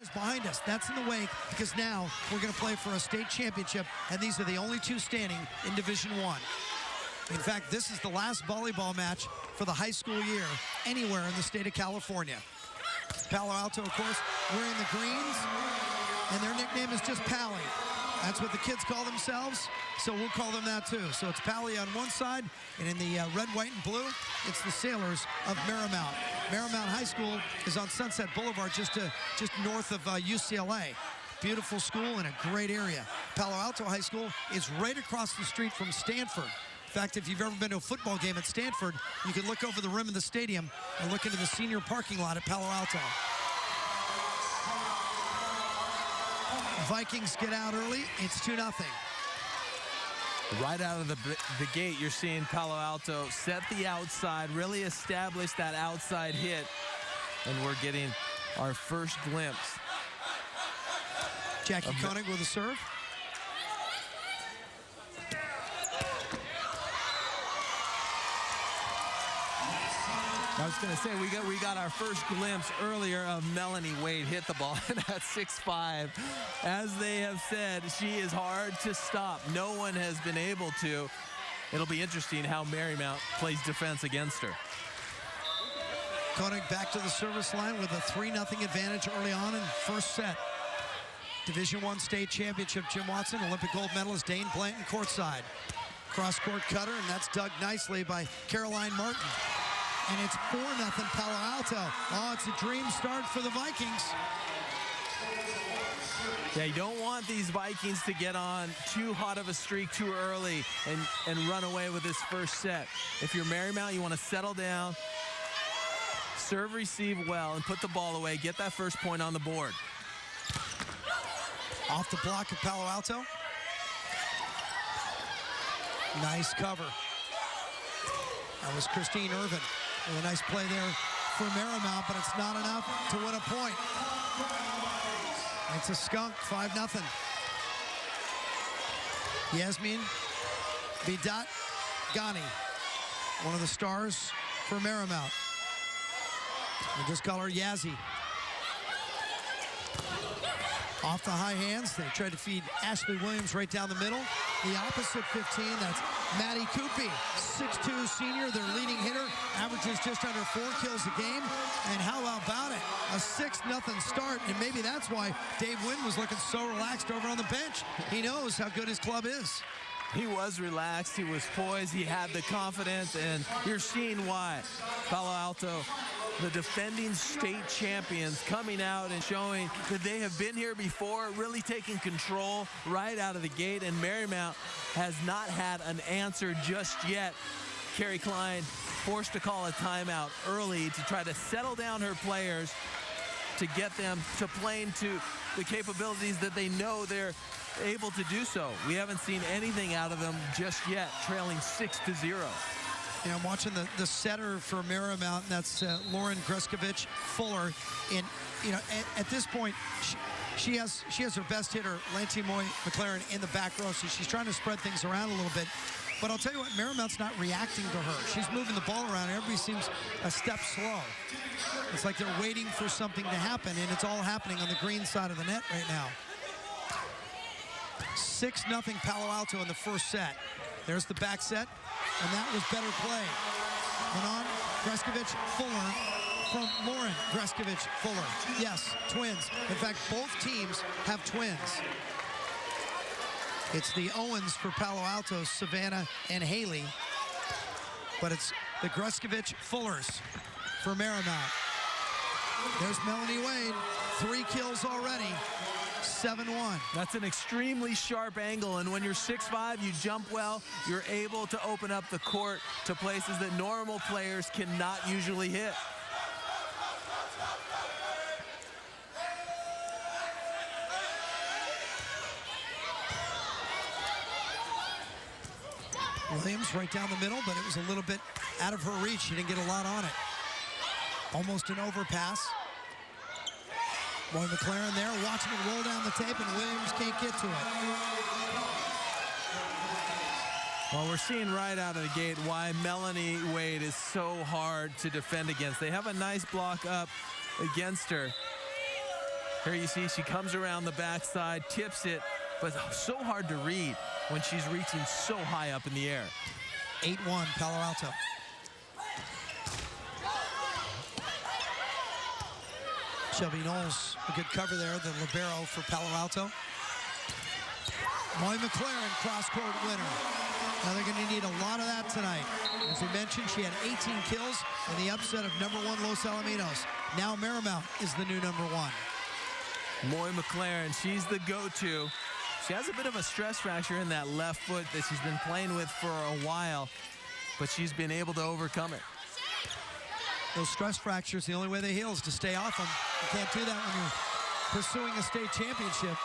behind us. That's in the wake because now we're going to play for a state championship, and these are the only two standing in Division I. In fact, this is the last volleyball match for the high school year anywhere in the state of California. Palo Alto, of course, wearing the greens, and their nickname is just Paly. That's what the kids call themselves, so we'll call them that too. So it's Paly on one side, and in the red, white, and blue, it's the Sailors of Marymount. Marymount High School is on Sunset Boulevard, just north of UCLA. Beautiful school in a great area. Palo Alto High School is right across the street from Stanford. In fact, if you've ever been to a football game at Stanford, you can look over the rim of the stadium and look into the senior parking lot at Palo Alto. Vikings get out early. It's 2-0. Right out of the gate, you're seeing Palo Alto set the outside, really establish that outside hit, and we're getting our first glimpse. Jackie Koenig with a serve. I was going to say, we got our first glimpse earlier of Melanie Wade hit the ball at 6'5". As they have said, she is hard to stop. No one has been able to. It'll be interesting how Marymount plays defense against her. Koenig back to the service line with a 3-0 advantage early on in first set. Division I state championship, Jim Watson, Olympic gold medalist Dane Blanton courtside. Cross-court cutter, and that's dug nicely by Caroline Martin. And it's 4-0 Palo Alto. Oh, it's a dream start for the Vikings. Yeah, you don't want these Vikings to get on too hot of a streak too early and run away with this first set. If you're Marymount, you want to settle down, serve, receive well, and put the ball away. Get that first point on the board. Off the block of Palo Alto. Nice cover. That was Christine Irvin with a nice play there for Marymount, but it's not enough to win a point. It's a skunk, 5-0. Yasmin Bidat Ghani, one of the stars for Marymount. We just call her Yazzie. Off the high hands, they tried to feed Ashley Williams right down the middle. The opposite 15, that's Maddie Coopy, 6'2" senior, their leading hitter, averages just under 4 kills a game. And how about it? A 6-0 start, and maybe that's why Dave Wynn was looking so relaxed over on the bench. He knows how good his club is. He was relaxed, he was poised, he had the confidence, and you're seeing why. Palo Alto, the defending state champions, coming out and showing that they have been here before, really taking control right out of the gate, and Marymount has not had an answer just yet. Carrie Klein forced to call a timeout early to try to settle down her players to get them to playing to the capabilities that they know they're able to do so. We haven't seen anything out of them just yet, trailing 6-0. Yeah, I'm watching the setter for Marymount, and that's Lauren Greskovich Fuller. And at this point, she has her best hitter, Lanty Moy McLaren, in the back row, so she's trying to spread things around a little bit. But I'll tell you what, Marymount's not reacting to her. She's moving the ball around. Everybody seems a step slow. It's like they're waiting for something to happen, and it's all happening on the green side of the net right now. 6-0 Palo Alto in the first set. There's the back set, and that was better play. Went on, Greskovich Fuller from Lauren Greskovich Fuller. Yes, twins. In fact, both teams have twins. It's the Owens for Palo Alto, Savannah and Haley. But it's the Greskovich Fullers for Marymount. There's Melanie Wade, 3 kills already. 7-1. That's an extremely sharp angle, and when you're 6'5", you jump well, you're able to open up the court to places that normal players cannot usually hit. Williams right down the middle, but it was a little bit out of her reach. She didn't get a lot on it. Almost an overpass. Boy, McLaren there, watching it roll down the tape, and Williams can't get to it. Well, we're seeing right out of the gate why Melanie Wade is so hard to defend against. They have a nice block up against her. Here you see she comes around the backside, tips it, but so hard to read when she's reaching so high up in the air. 8-1, Palo Alto. Shelby Knowles, a good cover there, the libero for Palo Alto. Moy McLaren, cross-court winner. Now they're going to need a lot of that tonight. As we mentioned, she had 18 kills in the upset of #1 Los Alamitos. Now Marymount is the new #1. Moy McLaren, she's the go-to. She has a bit of a stress fracture in that left foot that she's been playing with for a while, but she's been able to overcome it. Those stress fractures, the only way they heal is to stay off them. You can't do that when you're pursuing a state championship.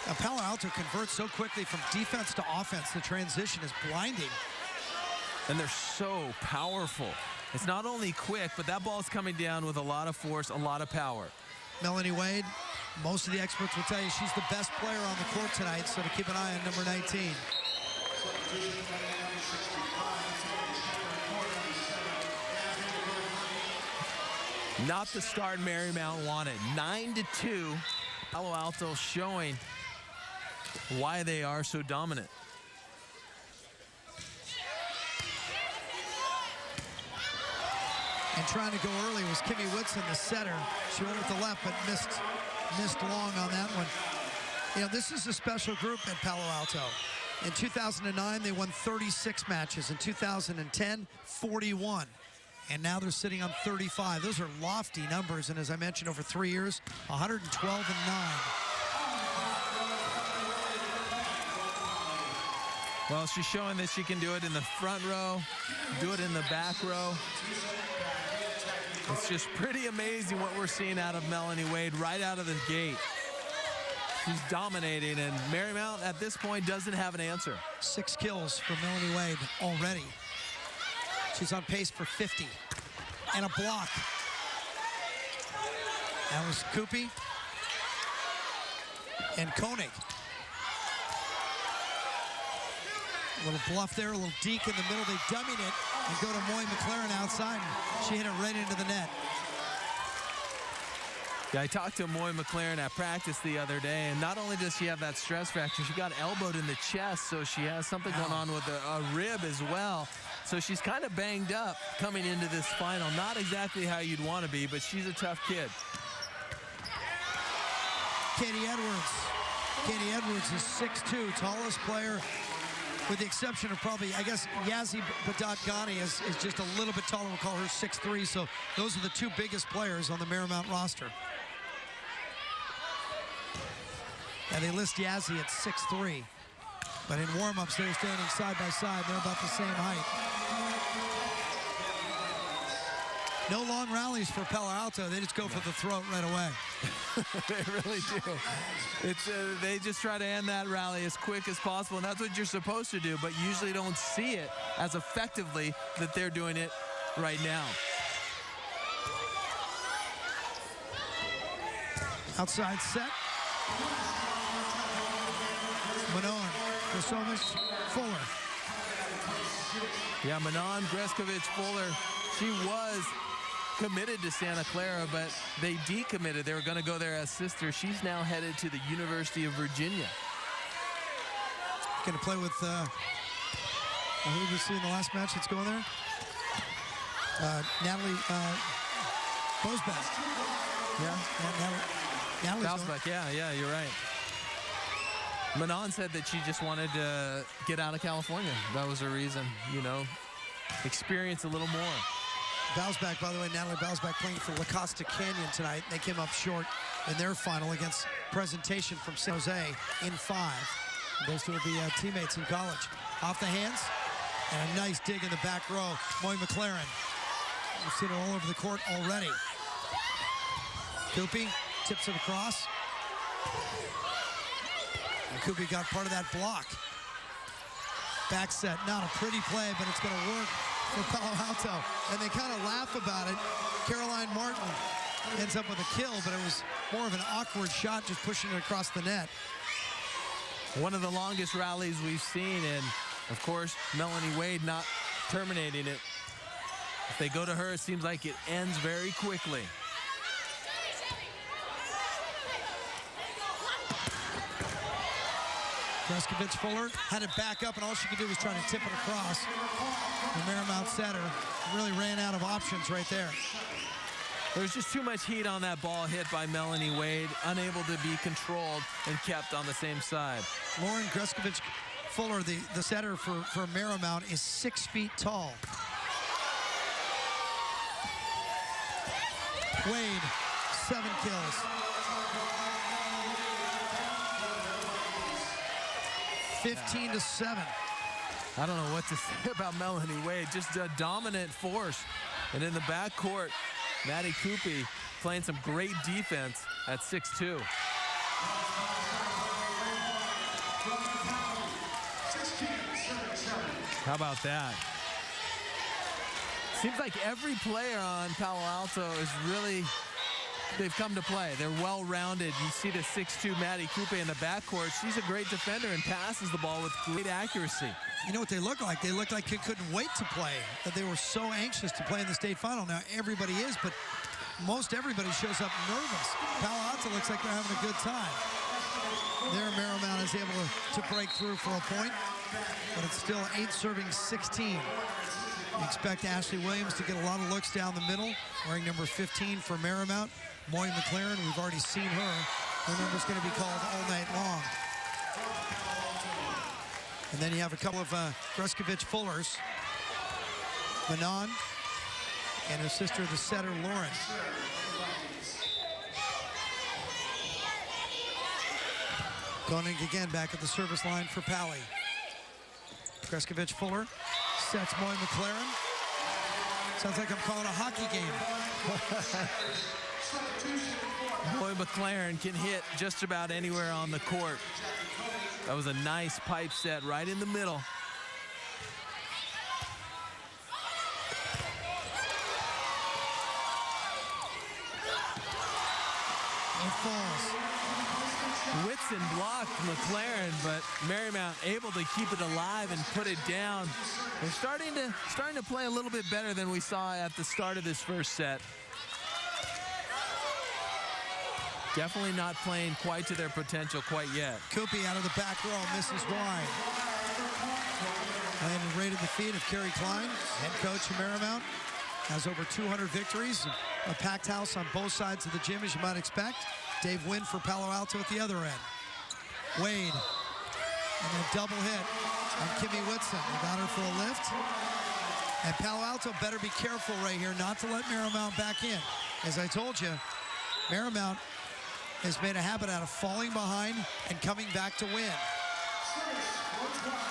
Now, Palo Alto converts so quickly from defense to offense. The transition is blinding. And they're so powerful. It's not only quick, but that ball's coming down with a lot of force, a lot of power. Melanie Wade, most of the experts will tell you she's the best player on the court tonight, so to keep an eye on number 19. Not the start Marymount wanted. 9-2. Palo Alto showing why they are so dominant. And trying to go early was Kimmy Whitson, the setter. She went with the left, but missed long on that one. You know, this is a special group at Palo Alto. In 2009, they won 36 matches. In 2010, 41. And now they're sitting on 35. Those are lofty numbers. And as I mentioned, over 3 years, 112-9. Well, she's showing that she can do it in the front row, do it in the back row. It's just pretty amazing what we're seeing out of Melanie Wade right out of the gate. She's dominating, and Marymount at this point doesn't have an answer. 6 kills for Melanie Wade already. She's on pace for 50. And a block. That was Koopy and Koenig. A little bluff there, a little deke in the middle. They dummied it and go to Moy McLaren outside. And she hit it right into the net. Yeah, I talked to Moy McLaren at practice the other day, and not only does she have that stress fracture, she got elbowed in the chest, so she has something going on with a rib as well. So she's kind of banged up coming into this final. Not exactly how you'd want to be, but she's a tough kid. Katie Edwards. Katie Edwards is 6'2", tallest player, with the exception of probably, I guess, Yazzie Badat Ghani is just a little bit taller. We'll call her 6'3", so those are the 2 biggest players on the Marymount roster. And they list Yazzie at 6'3", but in warm-ups, they're standing side by side. They're about the same height. No long rallies for Palo Alto. They just go for the throat right away. They really do. It's they just try to end that rally as quick as possible, and that's what you're supposed to do, but you usually don't see it as effectively that they're doing it right now. Outside set. Manon, Krasovich, Fuller. Yeah, Manon Greskovich Fuller, she was committed to Santa Clara, but they decommitted. They were going to go there as sisters. She's now headed to the University of Virginia. Going to play with, who did we see in the last match that's going there? Natalie Bosbeck. Yeah, Natalie Bosbeck, yeah, you're right. Manon said that she just wanted to get out of California. That was her reason, you know, experience a little more. Bausbach, by the way, Natalie Bausbach playing for La Costa Canyon tonight. They came up short in their final against Presentation from San Jose in 5. Those two will be teammates in college. Off the hands, and a nice dig in the back row. Moy McLaren. We've seen her all over the court already. Koopy tips it across. And Koopy got part of that block. Back set, not a pretty play, but it's going to work for Palo Alto. And they kind of laugh about it. Caroline Martin ends up with a kill, but it was more of an awkward shot, just pushing it across the net. One of the longest rallies we've seen, and of course, Melanie Wade not terminating it. If they go to her, it seems like it ends very quickly. Breskovich Fuller had it back up, and all she could do was try to tip it across. The Marymount setter really ran out of options right there. There's just too much heat on that ball hit by Melanie Wade, unable to be controlled and kept on the same side. Lauren Breskovich Fuller, the setter for Marymount, is 6 feet tall. Wade, 7 kills. 15-7. I don't know what to say about Melanie Wade. Just a dominant force. And in the backcourt, Maddie Coopy playing some great defense at 6'2". How about that? Seems like every player on Palo Alto is really, they've come to play. They're well-rounded. You see the 6'2" Maddie Coupe in the backcourt. She's a great defender and passes the ball with great accuracy. You know what they look like? They look like they couldn't wait to play, that they were so anxious to play in the state final. Now, everybody is, but most everybody shows up nervous. Palo Alto looks like they're having a good time. There, Marymount is able to break through for a point, but it's still 8 serving 16. We expect Ashley Williams to get a lot of looks down the middle, wearing number 15 for Marymount. Moy McLaren, we've already seen her. Her number's going to be called all night long. And then you have a couple of Breskovich Fullers, Manon, and her sister, the setter, Lauren. Koenig again back at the service line for Paly. Breskovich Fuller sets Moy McLaren. Sounds like I'm calling a hockey game. Moy McLaren can hit just about anywhere on the court. That was a nice pipe set right in the middle. It falls. Whitson blocked McLaren, but Marymount able to keep it alive and put it down. They're starting to play a little bit better than we saw at the start of this first set. Definitely not playing quite to their potential quite yet. Coopy out of the back row, misses wide. Landed right at the feet of Kerry Klein, head coach of Marymount. Has over 200 victories. A packed house on both sides of the gym, as you might expect. Dave Wynn for Palo Alto at the other end. Wade, and a double hit on Kimmy Whitson. They got her for a lift. And Palo Alto better be careful right here not to let Marymount back in. As I told you, Marymount has made a habit out of falling behind and coming back to win.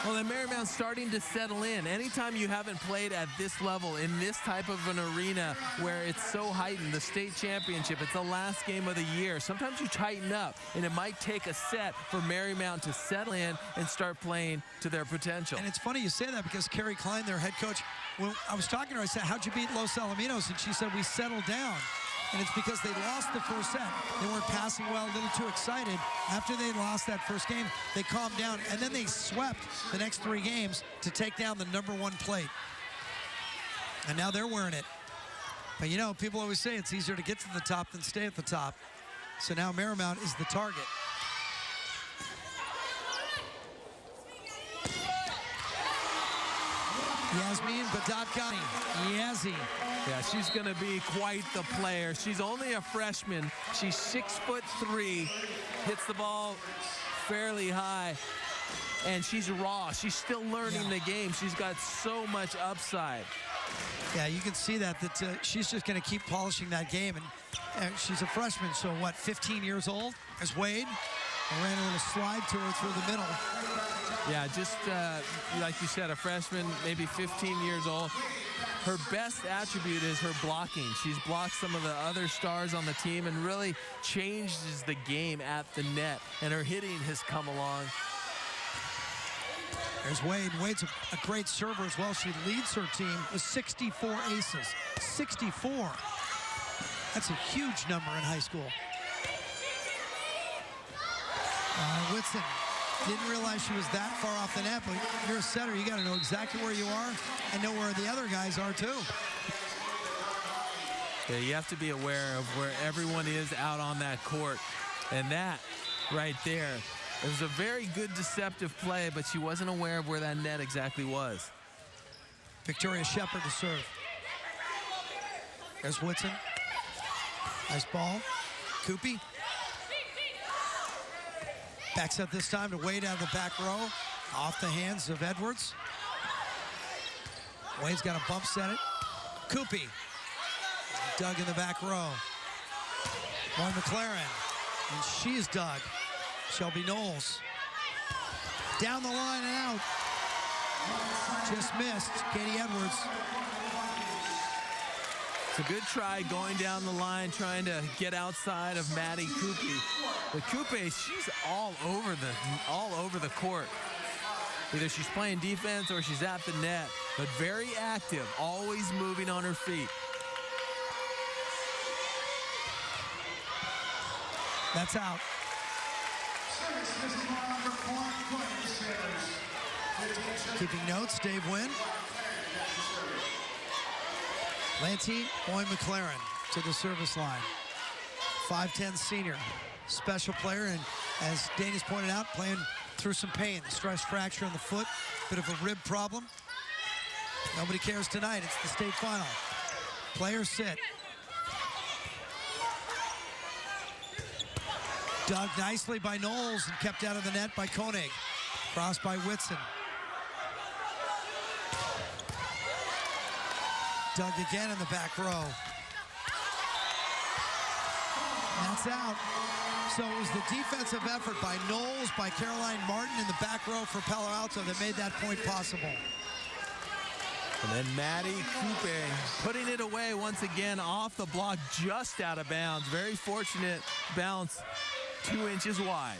Well, then Marymount's starting to settle in. Anytime you haven't played at this level in this type of an arena where it's so heightened, the state championship, it's the last game of the year. Sometimes you tighten up, and it might take a set for Marymount to settle in and start playing to their potential. And it's funny you say that because Kerry Klein, their head coach, when I was talking to her, I said, how'd you beat Los Alamitos? And she said, we settled down. And it's because they lost the first set. They weren't passing well, a little too excited. After they lost that first game, they calmed down, and then they swept the next 3 games to take down the #1 plate. And now they're wearing it. But you know, people always say it's easier to get to the top than stay at the top. So now Marymount is the target. Yasmin Badatkani, Yazzie. Yeah, she's going to be quite the player. She's only a freshman. She's 6'3", hits the ball fairly high, and she's raw. She's still learning the game. She's got so much upside. Yeah, you can see that she's just going to keep polishing that game, and she's a freshman, so what, 15 years old as Wade? And ran a little slide to her through the middle. Yeah, just like you said, a freshman, maybe 15 years old. Her best attribute is her blocking. She's blocked some of the other stars on the team and really changes the game at the net. And her hitting has come along. There's Wade. Wade's a great server as well. She leads her team with 64 aces. 64. That's a huge number in high school. Whitson didn't realize she was that far off the net, but you're a setter. You got to know exactly where you are and know where the other guys are too. Yeah, you have to be aware of where everyone is out on that court. And that right there It was a very good deceptive play, but she wasn't aware of where that net exactly was. Victoria Shepard to serve. There's Whitson. Nice ball. Koopy. Back set this time to Wade out of the back row. Off the hands of Edwards. Wade's got a bump set it. Koopy. Dug in the back row. Moy McLaren. And she's dug. Shelby Knowles. Down the line and out. Just missed. Katie Edwards. It's a good try going down the line, trying to get outside of Maddie Koopy. But Koopy, she's all over the court. Either she's playing defense or she's at the net, but very active, always moving on her feet. That's out. Keeping notes, Dave Wynn. Lantine, Moy McLaren to the service line. 5'10" senior, special player, and as Dana's pointed out, playing through some pain. The stress fracture in the foot, bit of a rib problem. Nobody cares tonight, it's the state final. Players sit. Dug nicely by Knowles and kept out of the net by Koenig. Crossed by Whitson. Dug again in the back row. That's out. So it was the defensive effort by Knowles, by Caroline Martin in the back row for Palo Alto that made that point possible. And then Maddie Koopy putting it away once again off the block, just out of bounds. Very fortunate bounce, 2 inches wide.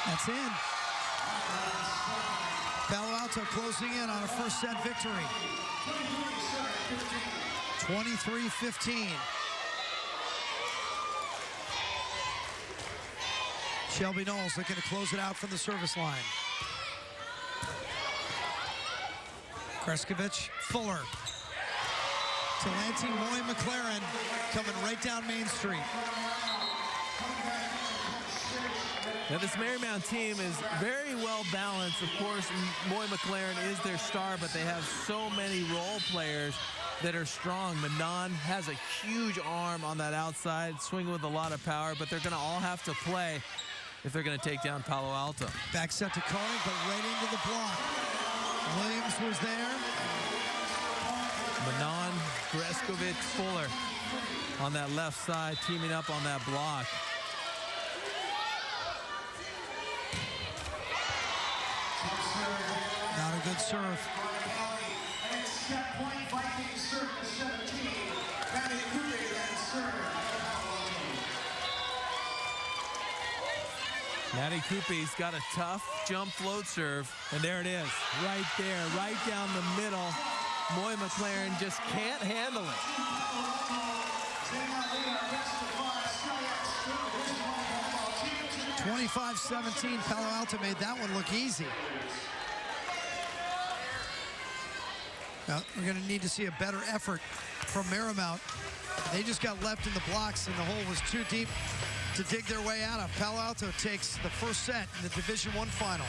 That's in. Palo Alto closing in on a first set victory. 23-15. Shelby Knowles looking to close it out from the service line. Kreskovich, Fuller. To Lantine, Moy McLaren coming right down Main Street. Now this Marymount team is very well balanced. Of course, Moy McLaren is their star, but they have so many role players that are strong. Manon has a huge arm on that outside, swinging with a lot of power, but they're going to all have to play if they're going to take down Palo Alto. Back set to Koenig, but right into the block. Williams was there. Manon, Kreskovich, Fuller on that left side, teaming up on that block. Not a good serve. Maddie Koopy's got a tough jump float serve, and there it is, right there, right down the middle. Moy McLaren just can't handle it. (25-17). Palo Alto made that one look easy. Now, we're going to need to see a better effort from Marymount. They just got left in the blocks, and the hole was too deep to dig their way out of. Palo Alto takes the first set in the Division I final.